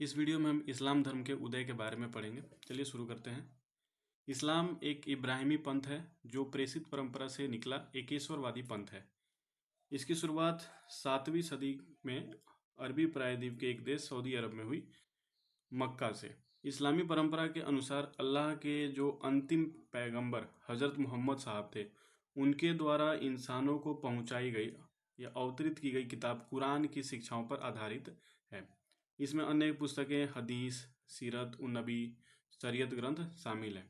इस वीडियो में हम इस्लाम धर्म के उदय के बारे में पढ़ेंगे। चलिए शुरू करते हैं। इस्लाम एक इब्राहिमी पंथ है जो प्रेषित परंपरा से निकला एकेश्वरवादी पंथ है। इसकी शुरुआत 7वीं सदी में अरबी प्रायद्वीप के एक देश सऊदी अरब में हुई, मक्का से। इस्लामी परंपरा के अनुसार अल्लाह के जो अंतिम पैगंबर हज़रत मोहम्मद साहब थे, उनके द्वारा इंसानों को पहुंचाई गई या अवतरित की गई किताब कुरान की शिक्षाओं पर आधारित है। इसमें अनेक पुस्तकें, हदीस, सीरत उन नबी, शरीयत ग्रंथ शामिल हैं।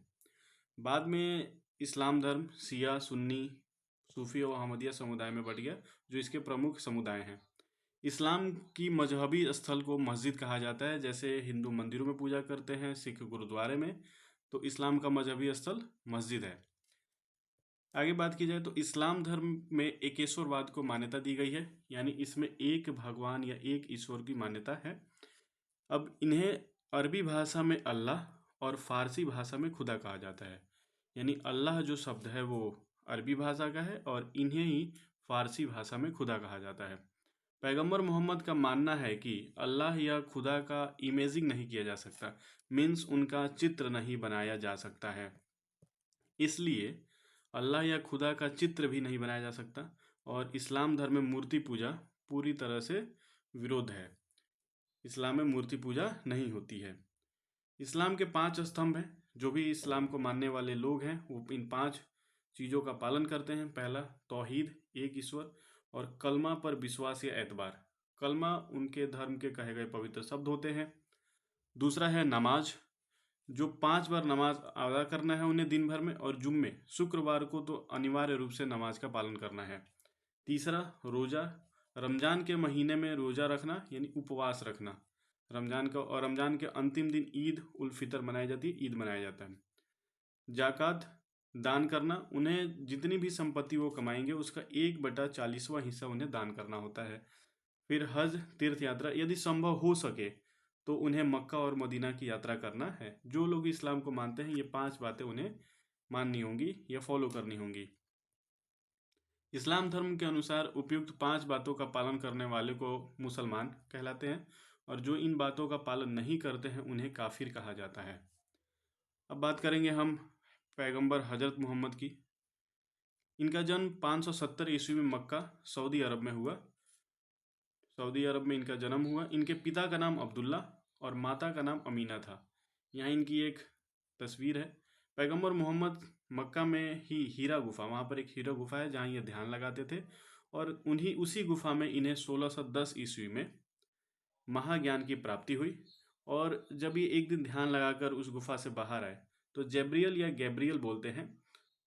बाद में इस्लाम धर्म शिया, सुन्नी, सूफी और अहमदिया समुदाय में बट गया, जो इसके प्रमुख समुदाय हैं। इस्लाम की मजहबी स्थल को मस्जिद कहा जाता है। जैसे हिंदू मंदिरों में पूजा करते हैं, सिख गुरुद्वारे में, तो इस्लाम का मजहबी स्थल मस्जिद है। आगे बात की जाए तो इस्लाम धर्म में एकेश्वरवाद को मान्यता दी गई है, यानी इसमें एक भगवान या एक ईश्वर की मान्यता है। अब इन्हें अरबी भाषा में अल्लाह और फारसी भाषा में खुदा कहा जाता है। यानी अल्लाह जो शब्द है वो अरबी भाषा का है और इन्हें ही फारसी भाषा में खुदा कहा जाता है। पैगंबर मोहम्मद का मानना है कि अल्लाह या खुदा का इमेजिंग नहीं किया जा सकता, मीन्स उनका चित्र नहीं बनाया जा सकता है। इसलिए अल्लाह या खुदा का चित्र भी नहीं बनाया जा सकता। और इस्लाम धर्म में मूर्ति पूजा पूरी तरह से विरोध है। इस्लाम में मूर्ति पूजा नहीं होती है। इस्लाम के 5 स्तंभ हैं। जो भी इस्लाम को मानने वाले लोग हैं वो इन 5 चीज़ों का पालन करते हैं। पहला तौहीद, एक ईश्वर, और कलमा पर विश्वास या एतबार। कलमा उनके धर्म के कहे गए पवित्र शब्द होते हैं। दूसरा है नमाज, जो 5 बार नमाज अदा करना है उन्हें दिन भर में, और जुम्मे शुक्रवार को तो अनिवार्य रूप से नमाज का पालन करना है। तीसरा रोज़ा, रमज़ान के महीने में रोज़ा रखना यानी उपवास रखना। रमज़ान के अंतिम दिन ईद उल फितर मनाई जाती है, ईद मनाया जाता है। जाकात, दान करना, उन्हें जितनी भी संपत्ति वो कमाएंगे उसका 1/40वां हिस्सा उन्हें दान करना होता है। फिर हज, तीर्थ यात्रा, यदि संभव हो सके तो उन्हें मक्का और मदीना की यात्रा करना है। जो लोग इस्लाम को मानते हैं ये 5 बातें उन्हें माननी होंगी या फॉलो करनी होंगी। इस्लाम धर्म के अनुसार उपयुक्त 5 बातों का पालन करने वाले को मुसलमान कहलाते हैं, और जो इन बातों का पालन नहीं करते हैं उन्हें काफिर कहा जाता है। अब बात करेंगे हम पैगंबर हजरत मोहम्मद की। इनका जन्म 570 ईस्वी में मक्का, सऊदी अरब में हुआ। सऊदी अरब में इनका जन्म हुआ। इनके पिता का नाम अब्दुल्ला और माता का नाम अमीना था। यहाँ इनकी एक तस्वीर है। पैगंबर मोहम्मद मक्का में ही हीरा गुफा, वहाँ पर एक हीरा गुफा है जहाँ ये ध्यान लगाते थे, और उसी गुफा में इन्हें 1610 ईस्वी में महाज्ञान की प्राप्ति हुई। और जब ये एक दिन ध्यान लगाकर उस गुफा से बाहर आए तो जब्रियल या गैब्रियल बोलते हैं,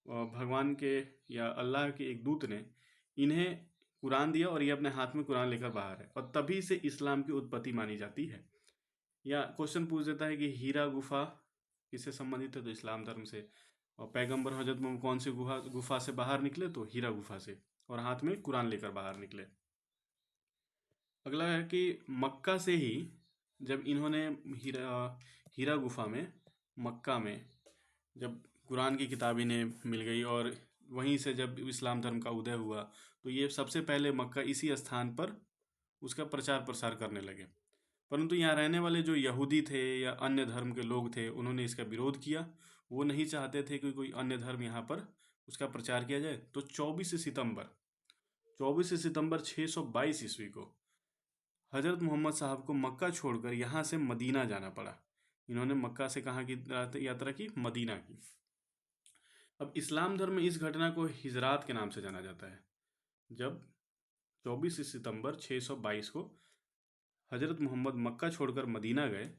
भगवान के या अल्लाह के एक दूत ने इन्हें कुरान दिया और ये अपने हाथ में कुरान लेकर बाहर है, और तभी से इस्लाम की उत्पत्ति मानी जाती है। या क्वेश्चन पूछ देता है कि हीरा गुफा किससे संबंधित है, तो इस्लाम धर्म से। और पैगंबर हजरत मोहम्मद कौन सी गुफा से बाहर निकले, तो हीरा गुफा से, और हाथ में कुरान लेकर बाहर निकले। अगला है कि मक्का से ही जब इन्होंने हीरा गुफा में, मक्का में जब कुरान की किताब इन्हें मिल गई और वहीं से जब इस्लाम धर्म का उदय हुआ, तो ये सबसे पहले मक्का इसी स्थान पर उसका प्रचार प्रसार करने लगे। परंतु यहाँ रहने वाले जो यहूदी थे या अन्य धर्म के लोग थे, उन्होंने इसका विरोध किया। वो नहीं चाहते थे कि कोई अन्य धर्म यहाँ पर उसका प्रचार किया जाए। तो 24 सितंबर 622 ईस्वी को हज़रत मोहम्मद साहब को मक्का छोड़कर यहाँ से मदीना जाना पड़ा। इन्होंने मक्का से कहाँ की यात्रा की, मदीना की। अब इस्लाम धर्म में इस घटना को हिजरात के नाम से जाना जाता है। जब 24 सितंबर 622 को हज़रत मोहम्मद मक्का छोड़कर मदीना गए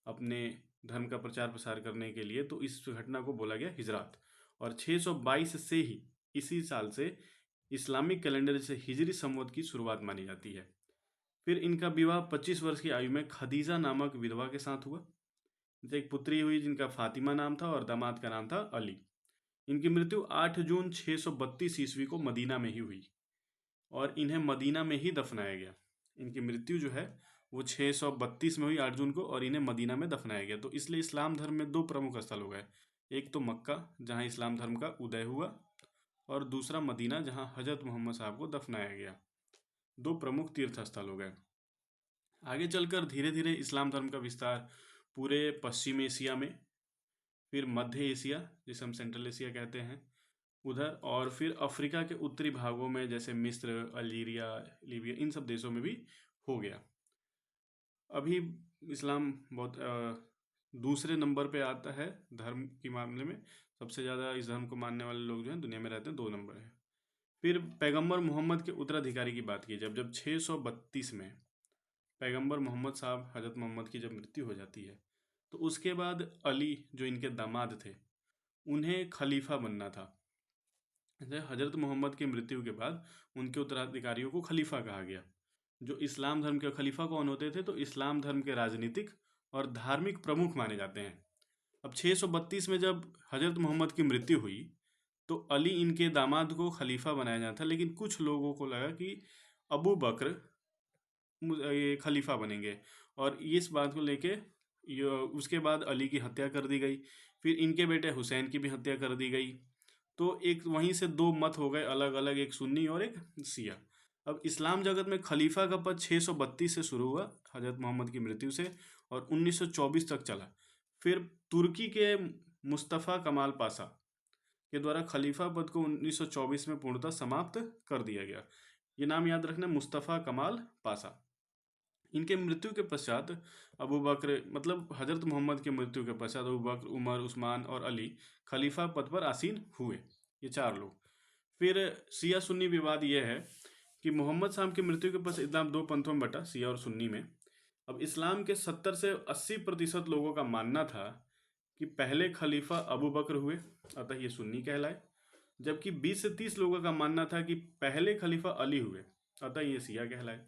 अपने धर्म का प्रचार प्रसार करने के लिए, तो इस घटना को बोला गया हिजरात। और 622 से ही, इसी साल से इस्लामिक कैलेंडर से हिजरी संवत की शुरुआत मानी जाती है। फिर इनका विवाह 25 वर्ष की आयु में खदीजा नामक विधवा के साथ हुआ। एक पुत्री हुई जिनका फातिमा नाम था और दामाद का नाम था अली। इनकी मृत्यु 8 जून 632 ईस्वी को मदीना में ही हुई और इन्हें मदीना में ही दफनाया गया। इनकी मृत्यु जो है वो 632 में हुई 8 जून को, और इन्हें मदीना में दफनाया गया। तो इसलिए इस्लाम धर्म में 2 प्रमुख स्थल हो गए, एक तो मक्का जहाँ इस्लाम धर्म का उदय हुआ, और दूसरा मदीना जहाँ हज़रत मोहम्मद साहब को दफनाया गया। 2 प्रमुख तीर्थ स्थल हो गए। आगे चलकर धीरे धीरे इस्लाम धर्म का विस्तार पूरे पश्चिम एशिया में, फिर मध्य एशिया जिसे हम सेंट्रल एशिया कहते हैं उधर, और फिर अफ्रीका के उत्तरी भागों में जैसे मिस्र, अल्जीरिया, लीबिया, इन सब देशों में भी हो गया। अभी इस्लाम बहुत दूसरे नंबर पे आता है धर्म के मामले में। सबसे ज़्यादा इस धर्म को मानने वाले लोग जो हैं दुनिया में रहते हैं, 2 नंबर है। फिर पैगंबर मोहम्मद के उत्तराधिकारी की बात की, जब 632 में पैगंबर मोहम्मद साहब हज़रत मोहम्मद की जब मृत्यु हो जाती है, तो उसके बाद अली जो इनके दामाद थे उन्हें खलीफा बनना था। हज़रत मोहम्मद की मृत्यु के बाद उनके उत्तराधिकारियों को खलीफा कहा गया। जो इस्लाम धर्म के खलीफा कौन होते थे, तो इस्लाम धर्म के राजनीतिक और धार्मिक प्रमुख माने जाते हैं। अब 632 में जब हज़रत मोहम्मद की मृत्यु हुई तो अली इनके दामाद को खलीफा बनाया जाता था, लेकिन कुछ लोगों को लगा कि अबू बकर ये खलीफा बनेंगे, और इस बात को लेके उसके बाद अली की हत्या कर दी गई। फिर इनके बेटे हुसैन की भी हत्या कर दी गई। तो एक वहीं से 2 मत हो गए अलग अलग, एक सुन्नी और एक शिया। अब इस्लाम जगत में खलीफा का पद 632 से शुरू हुआ हज़रत मोहम्मद की मृत्यु से, और 1924 तक चला। फिर तुर्की के मुस्तफ़ा कमाल पाशा के द्वारा खलीफा पद को 1924 में पूर्णतः समाप्त कर दिया गया। ये नाम याद रखना, मुस्तफ़ा कमाल पाशा। इनके मृत्यु के पश्चात अबू बकर, मतलब हज़रत मोहम्मद के मृत्यु के पश्चात अबू बकर, उमर, उस्मान और अली खलीफा पद पर आसीन हुए, ये 4 लोग। फिर शिया सुन्नी विवाद ये है कि मोहम्मद साहब की मृत्यु के पश्चात इस्लाम 2 पंथों में बटा, शिया और सुन्नी में। अब इस्लाम के 70 से 80% लोगों का मानना था कि पहले खलीफा अबू बकर हुए, अतः ये सुन्नी कहलाए। जबकि 20 से 30 लोगों का मानना था कि पहले खलीफा अली हुए, अतः ये शिया कहलाए।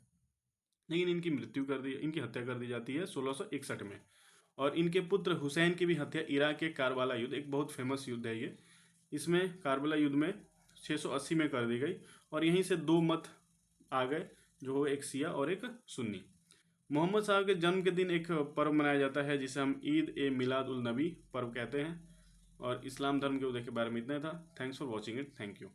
लेकिन इनकी हत्या कर दी जाती है 1661 में, और इनके पुत्र हुसैन की भी हत्या इराक के कारबला युद्ध, एक बहुत फेमस युद्ध है ये, इसमें कारबला युद्ध में 680 में कर दी गई। और यहीं से 2 मत आ गए, जो एक शिया और एक सुन्नी। मोहम्मद साहब के जन्म के दिन एक पर्व मनाया जाता है जिसे हम ईद ए मिलाद उल नबी पर्व कहते हैं। और इस्लाम धर्म के उदय के बारे में इतना था। Thanks for watching it. Thank you.